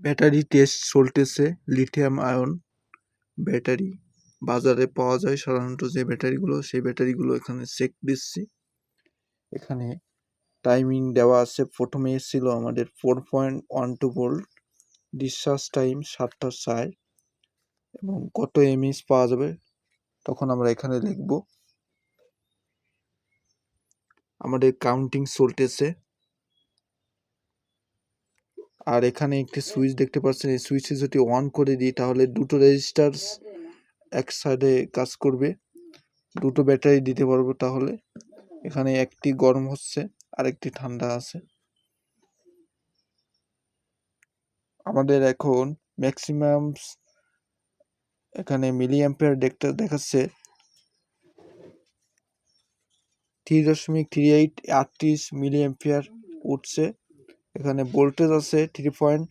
Battery test চলতেছে। Lithium ion battery বাজারে পাওয়া যায় সাধারণত যে ব্যাটারিগুলো, সেই ব্যাটারিগুলো এখানে চেক দিচ্ছি। এখানে টাইমিং দেওয়া আছে। প্রথমে এসেছিল আমাদের 4.12 ভোল্ট, ডিসচার্জ টাইম 7টা 4 এবং কত এমএইচ পাওয়া যাবে তখন আমরা এখানে লিখব। আমাদের কাউন্টিং চলতেছে। আর এখানে একটি সুইচ দেখতে পাচ্ছেন, এই সুইচে যদি অন করে দিই তাহলে দুটো রেজিস্টার এক সাইডে কাজ করবে, দুটো ব্যাটারি দিতে পারবো। তাহলে এখানে একটি গরম হচ্ছে আর একটি ঠান্ডা আছে। আমাদের এখন ম্যাক্সিমাম এখানে মিলি অ্যাম্পিয়ার দেখাচ্ছে 3.38 মিলি অ্যাম্পিয়ার উঠছে। এখানে ভোল্টেজ আছে 3.5